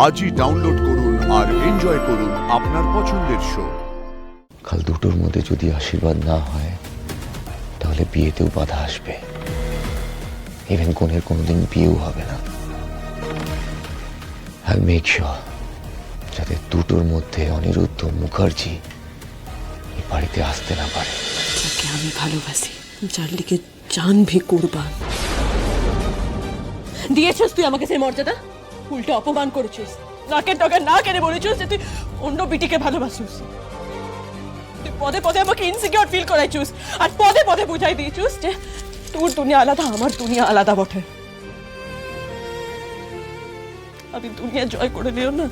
আজই ডাউনলোড করুন আর এনজয় করুন আপনার পছন্দের শো। কাল দুটোর মধ্যে যদি আশীর্বাদ না হয় তাহলে বিয়েতেও বাধা আসবে। ইভেন কনের কোনোদিন বিয়েও হবে না। I'll make sure যাতে দুটোর মধ্যে অনিরুদ্ধ মুখার্জি এই বাড়িতে আসতে না পারে। যাকে আমি ভালোবাসি, যার লিগে জান ভি কুরবান দিয়েছিস তুই আমাকে সেই মর্যাদা, উল্টো অপমান করেছিস। নাকের ডগা না কেড়ে বলেছিস যে তুই অন্য বিটিকে ভালোবাসিস। তুই পদে পদে আমাকে ইনসিকিউর ফিল করাইছিস আর পদে পদে বুঝাই দিয়েছিস যে তোর দুনিয়া আলাদা, আমার দুনিয়া আলাদা বটে। আমি দুনিয়া জয় করে নিও না,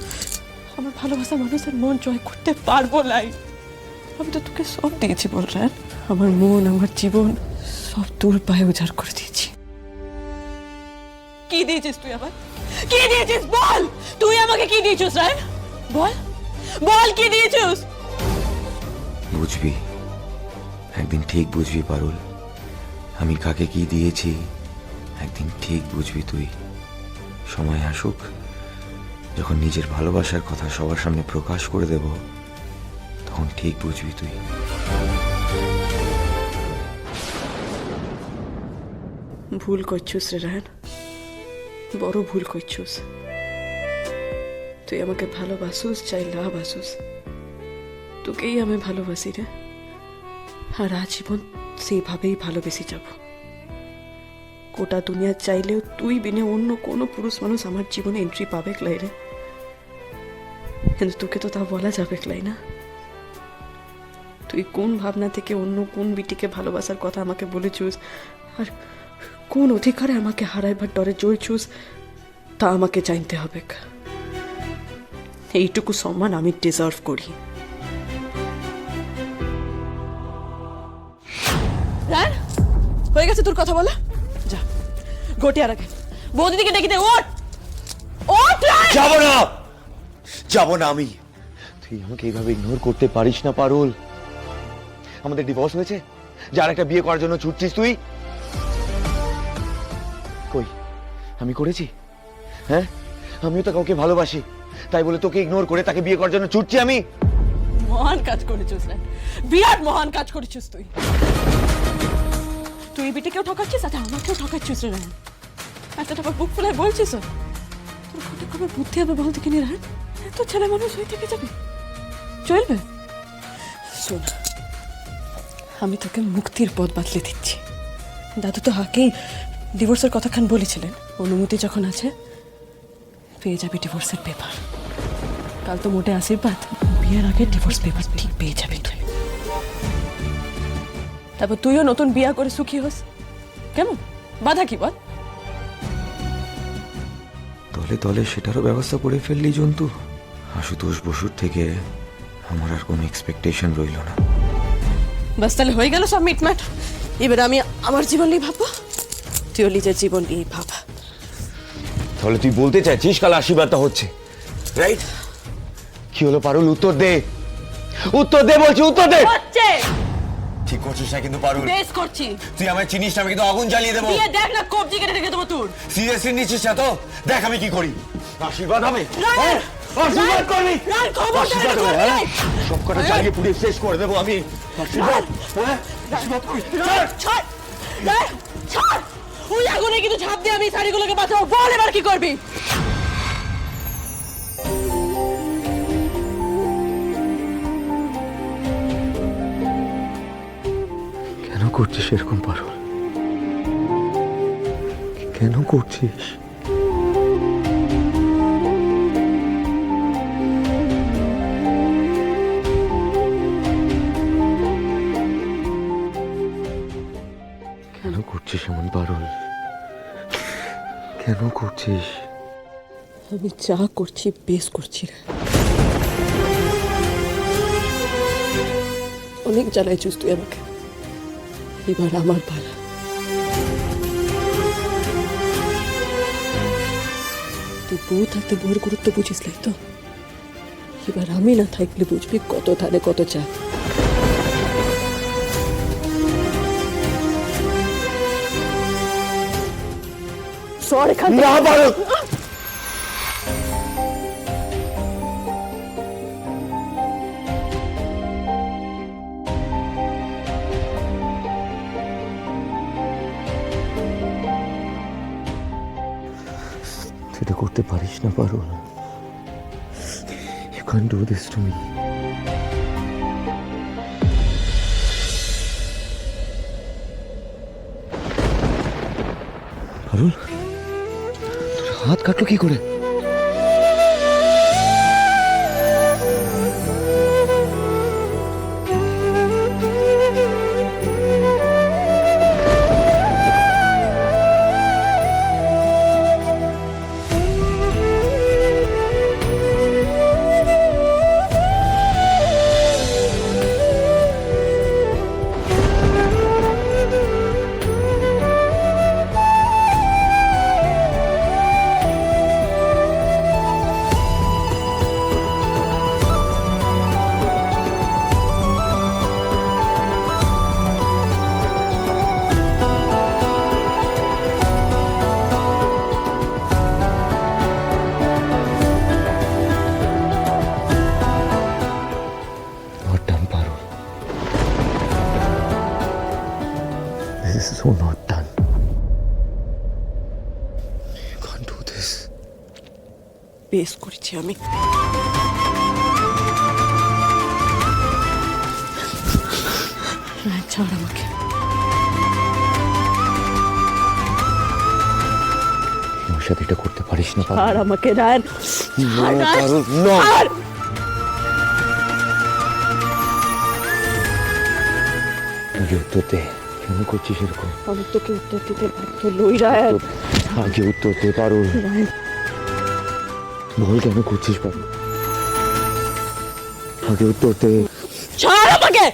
আমার ভালোবাসা মানুষের মন জয় করতে পারবো নাই। আমি তো তোকে সব দিয়েছি বল রায়ন, আমার মন, আমার জীবন সব তোর পায়ে উজাড় করে দিয়েছি। কি দিয়েছিস তুই আবার? কি দিয়েছিস বল? তুই আমাকে কি দিয়েছিস রায়ন? বল বল, কি দিয়েছিস? বুঝবি, একদিন ঠিক বুঝবি পারুল। আমি কাকে কি দিয়েছি একদিন ঠিক বুঝবি তুই। সময় আসুক, যখন নিজের ভালোবাসার কথা সবার সামনে প্রকাশ করে দেব, তখন ঠিক বুঝবি তুই। ভুল করছিস রে রায়ন, বড় ভুল করছিস। তুই আমাকে ভালোবাসুস চাই না বাসুস, তোকেই আমি ভালোবাসি রে। আর আজীবন সেইভাবেই ভালোবেসে যাব। গোটা দুনিয়া চাইলেও তুই বিনে অন্য কোনো পুরুষ মানুষ আমার জীবনে এন্ট্রি পাবে ক্লাই রে। কিন্তু তোকে তো তা বলা যাবে ক্লাই না। তুই কোন ভাবনা থেকে অন্য কোন বিটিকে ভালোবাসার কথা আমাকে বলেছিস, আর কোন অধিকারে আমাকে হারাইবার ডরে জ্বলছিস, তা আমাকে জানতে হবে। এইটুকু সম্মান আমি ডিজার্ভ করি। রায়ন, হয়ে গেছে তোর কথা বলা, যা ঘটিয়া রাখে বৌদিদিকে ডেকে দে। ওঠ ওঠ রায়ন। যাবো না, যাবো না আমি। তুই আমাকে এইভাবে ইগনোর করতে পারিস না পারুল। আমাদের ডিভোর্স হয়েছে, যার একটা বিয়ে করার জন্য ছুটছিস তুই। কই আমি করেছি? হ্যাঁ, আমিও তো কাউকে ভালোবাসি, তাই বলে তোকে ইগনোর করে তাকে বিয়ে করার জন্য ছুটছি আমি? মহান কাজ করেছিস রায়ন, বিরাট মহান কাজ করেছিস তুই। তুই বিটিকেও ঠকাচ্ছিস, আচ্ছা আমাকেও ঠকাচ্ছিস রে রায়ন। একটা টাকা বুক ফুলায় বলছিস তোর ঘটে কবে বুদ্ধি হবে বলতে কিনে রায়ন? এত ছেলে মানুষ হয়ে থেকে যাবে, চলবে? শোন, আমি তোকে মুক্তির পথ বাতলে দিচ্ছি। দাদু তো আগেই ডিভোর্সের কথাখান বলেছিলেন। অনুমতি যখন আছে পেয়ে যাবি ডিভোর্সের পেপার। কাল তো মোটে আশীর্বাদ, বিয়ের আগে ডিভোর্স পেপার ঠিক পেয়ে যাবি তুই। তারপর তুইও নতুন বিয়া করে সুখী হোস। কেমন? বাধা কি বল? দলে দলে সেটারও ব্যবস্থা করে ফেললি জন্তু। আশুতোষ বসুর থেকে আমার আর কোনো এক্সপেকটেশন রইল না। বাস তাহলে হয়ে গেল সব মিটমাট। এবার আমি আমার জীবন নিয়ে ভাববো, তুইও নিজের জীবন নিয়ে ভাব। তাহলে তুই বলতে চাইছিস কাল আশীর্বাদটা হচ্ছে, রাইট? কি হলো পারুল, উত্তর দে, উত্তর দে বলছি, উত্তর দে। হচ্ছে ঠিক করছিস না কিন্তু পারুল। বেশ করছি। তুই আমায় চিনিস না, আমি কিন্তু আগুন জ্বালিয়ে দেবো। দিয়ে দেখ না, কবজি কেটে রেখে দেবো তোর। সিরিয়াসলি নিচ্ছিস না তো? দেখ আমি কি করি। আশীর্বাদ হবে, রায়ন! আশীর্বাদ করবি। রায়ন, খবরদার আশীর্বাদ এটা হবে, করবি হ্যাঁ? না। সব কটা জ্বালিয়ে পুড়িয়ে শেষ করে দেবো আমি। আশীর্বাদ, হ্যাঁ? আশীর্বাদ করবি। রায়ন, ছাড়! রায়ন, ছাড়! ওই আগুনে কিন্তু ঝাঁপ দিয়ে আমি শাড়িগুলোকে বাঁচাবো। বল এবার কি করবি? কেন করছিস এরকম পারুল? কেন করছিস? কেন করছিস এমন পারুল? কেন করছিস? আমি যা করছি বেশ করছি রে। অনেক জ্বালাইছিস তুই আমাকে, এবার আমার পালা। তুই বউ থাকতে বউয়ের গুরুত্ব বুঝিস নাই তো, এবার আমি না থাকলে বুঝবি কত ধানে কত চায়। সর এখান থেকে। না পারো। করতে পারিস না Parul. You can do this to me. Parul, তোর হাত কাটলো কি করে? Not done, Parul. This is so not done. You can't do this. বেশ করেছি আমি। রায়, ছাড় আমাকে। আমার সাথে এটা করতে পারিস না পারুল। আর আমাকে রায়, ছাড়, রায়, পারুল, no. ছাড়। আগে উত্তর দে, কেন করছিস এরকম? আমি তোকে উত্তর দিতে বাধ্য নই রায়। আগে উত্তর দে পারুল। রায়, বল কেন করছিস পারুল? আগে উত্তর দে। ছাড় আমাকে।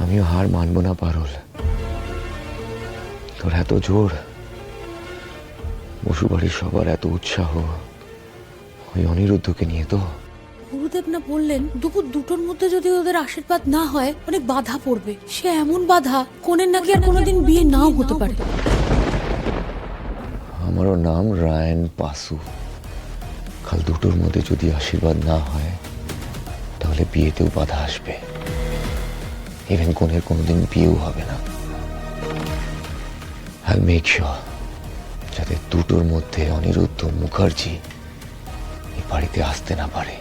আমিও হার মানবো না পারুল। তোর এত জোর, বসুবাড়ির সবার এত উৎসাহ ওই অনিরুদ্ধকে নিয়ে তো। গুরুদেব না বললেন দুপুর 2টোর মধ্যে যদি ওদের আশীর্বাদ না হয় অনেক বাধা পড়বে। সে এমন বাধা, কনের নাকি আর কোনোদিন বিয়ে নাও হতে পারে। আমারও নাম রায়ন পাসু। কাল 2টোর মধ্যে যদি আশীর্বাদ না হয় তাহলে বিয়েতেও বাধা আসবে। ইভেন কনের কোনোদিন বিয়েও হবে না। I'll make sure যাতে 2টোর মধ্যে অনিরুদ্ধ মুখার্জি এই বাড়িতে আসতে না পারে।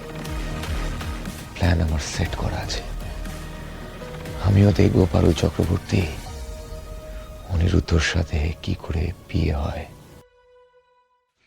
প্ল্যান আমার সেট করা আছে। আমিও দেখবো পারুল চক্রবর্তী অনিরুদ্ধর সাথে কি করে বিয়ে হয়।